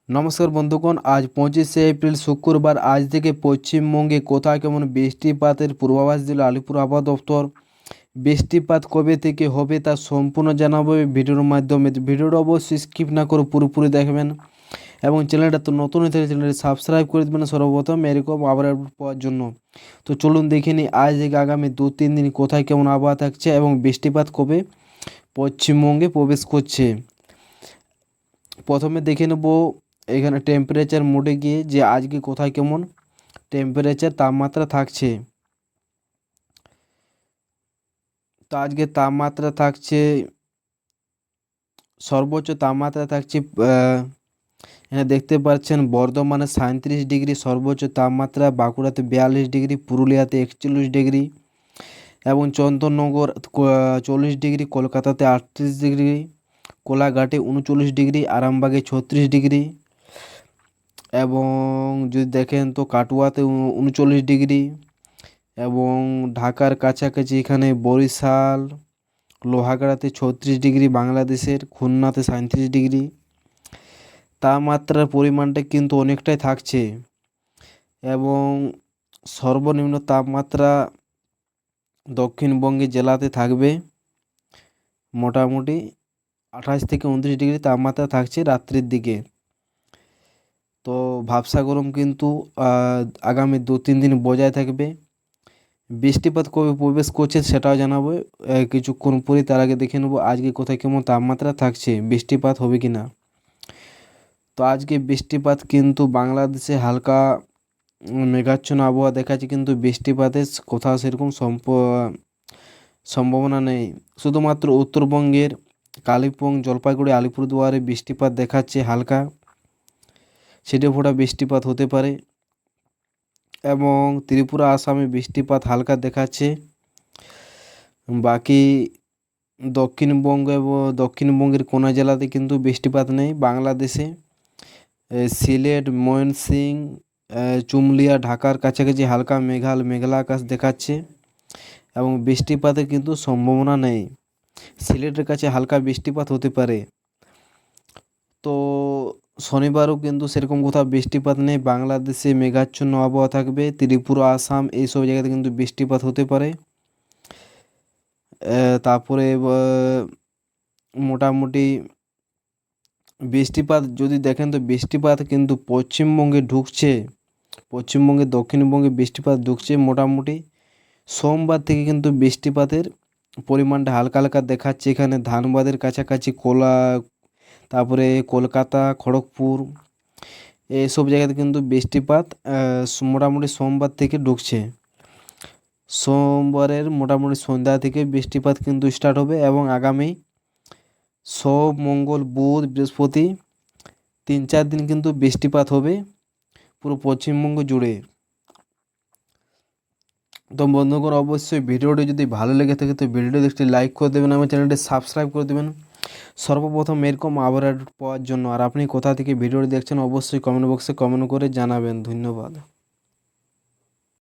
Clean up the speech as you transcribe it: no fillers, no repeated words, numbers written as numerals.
নমস্কার বন্ধুগণ, আজ 25শে এপ্রিল শুক্রবার। আজ থেকে পশ্চিমবঙ্গে কোথায় কেমন বৃষ্টিপাতের পূর্বাভাস দিল আলিপুর আবহাওয়া দপ্তর। বৃষ্টিপাত কবে থেকে হবে তা সম্পূর্ণ জানাবো এই ভিডিওর মাধ্যমে। ভিডিওটা অবশ্যই স্কিপ না করে পুরোপুরি দেখবেন এবং চ্যানেলটা তো নতুন হয়ে থাকে চ্যানেলটি সাবস্ক্রাইব করে দেবেন সর্বপ্রথম এরকম আবহাওয়া আপডেট পাওয়ার জন্য। তো চলুন দেখে নিই আজ থেকে আগামী 2-3 দিন কোথায় কেমন আবহাওয়া থাকছে এবং বৃষ্টিপাত কবে পশ্চিমবঙ্গে প্রবেশ করছে। প্রথমে দেখে নেব এখানে টেম্পারেচার মোডে গিয়ে যে আজকে কোথায় কেমন টেম্পারেচার তাপমাত্রা থাকছে। তো আজকে তাপমাত্রা থাকছে, সর্বোচ্চ তাপমাত্রা থাকছে এখানে দেখতে পাচ্ছেন বর্ধমানে 37 ডিগ্রি সর্বোচ্চ তাপমাত্রা, বাঁকুড়াতে 42 ডিগ্রি, পুরুলিয়াতে 41 ডিগ্রি এবং চন্দননগর 40 ডিগ্রি, কলকাতাতে 38 ডিগ্রি, কোলাঘাটে 39 ডিগ্রি, আরামবাগে 36 ডিগ্রি এবং যদি দেখেন তো কাটুয়াতে 39 ডিগ্রি এবং ঢাকার কাছাকাছি এখানে বরিশাল লোহাগড়াতে 36 ডিগ্রি, বাংলাদেশের খুলনাতে 37 ডিগ্রি। তাপমাত্রার পরিমাণটা কিন্তু অনেকটাই থাকছে এবং সর্বনিম্ন তাপমাত্রা দক্ষিণবঙ্গের জেলাতে থাকবে মোটামুটি 28 থেকে 29 ডিগ্রি তাপমাত্রা থাকছে রাত্রির দিকে। তো ভাবসা গরম কিন্তু আগামী 2-3 দিন বজায় থাকবে। বৃষ্টিপাত কবে প্রবেশ করছে সেটাও জানাবো কিছুক্ষণ পরে। তার আগে দেখে নেবো আজকে কোথায় কেমন তাপমাত্রা থাকছে, বৃষ্টিপাত হবে কি না। তো আজকে বৃষ্টিপাত কিন্তু বাংলাদেশে হালকা মেঘাচ্ছন্ন আবহাওয়া দেখাচ্ছে, কিন্তু বৃষ্টিপাতের কোথাও সেরকম সম্ভাবনা নেই। শুধুমাত্র উত্তরবঙ্গের কালিম্পং, জলপাইগুড়ি, আলিপুরদুয়ারে বৃষ্টিপাত দেখাচ্ছে হালকা, ছিটে ফোঁটা বৃষ্টিপাত হতে পারে এবং ত্রিপুরা, আসামে বৃষ্টিপাত হালকা দেখাচ্ছে। বাকি দক্ষিণবঙ্গের কোনো জেলাতে কিন্তু বৃষ্টিপাত নেই। বাংলাদেশে সিলেট, ময়মনসিংহ, চুমলিয়া, ঢাকার কাছাকাছি হালকা মেঘলা আকাশ দেখাচ্ছে এবং বৃষ্টিপাতের কিন্তু সম্ভাবনা নেই। সিলেটের কাছে হালকা বৃষ্টিপাত হতে পারে। তো শনিবারও কিন্তু সেরকম কোথাও বৃষ্টিপাত নেই। বাংলাদেশে মেঘাচ্ছন্ন আবহাওয়া থাকবে। ত্রিপুরা, আসাম এইসব জায়গাতে কিন্তু বৃষ্টিপাত হতে পারে। তারপরে মোটামুটি বৃষ্টিপাত যদি দেখেন তো বৃষ্টিপাত কিন্তু পশ্চিমবঙ্গে ঢুকছে, পশ্চিমবঙ্গে দক্ষিণবঙ্গে বৃষ্টিপাত ঢুকছে মোটামুটি। সোমবার থেকে কিন্তু বৃষ্টিপাতের পরিমাণটা হালকা হালকা দেখাচ্ছে। এখানে ধানবাদের কাছাকাছি তারপরে কলকাতা, খড়গপুর এইসব জায়গাতে কিন্তু বৃষ্টিপাত মোটামুটি সোমবার থেকে ঢুকছে। সোমবারের মোটামুটি সন্ধ্যা থেকে বৃষ্টিপাত কিন্তু স্টার্ট হবে এবং আগামী সোম, মঙ্গল, বুধ, বৃহস্পতি 3-4 দিন কিন্তু বৃষ্টিপাত হবে পুরো পশ্চিমবঙ্গ জুড়ে। তো বন্ধুগণ, অবশ্যই ভিডিওটি যদি ভালো লেগে থাকে তো ভিডিওটি দেখতে লাইক করে দেবেন, আমার চ্যানেলটি সাবস্ক্রাইব করে দেবেন সর্বপ্রথম এরকম আপডেট পাওয়ার জন্য। আর আপনি কোথা থেকে ভিডিওটি দেখছেন অবশ্যই কমেন্ট বক্সে কমেন্ট করে জানাবেন। ধন্যবাদ।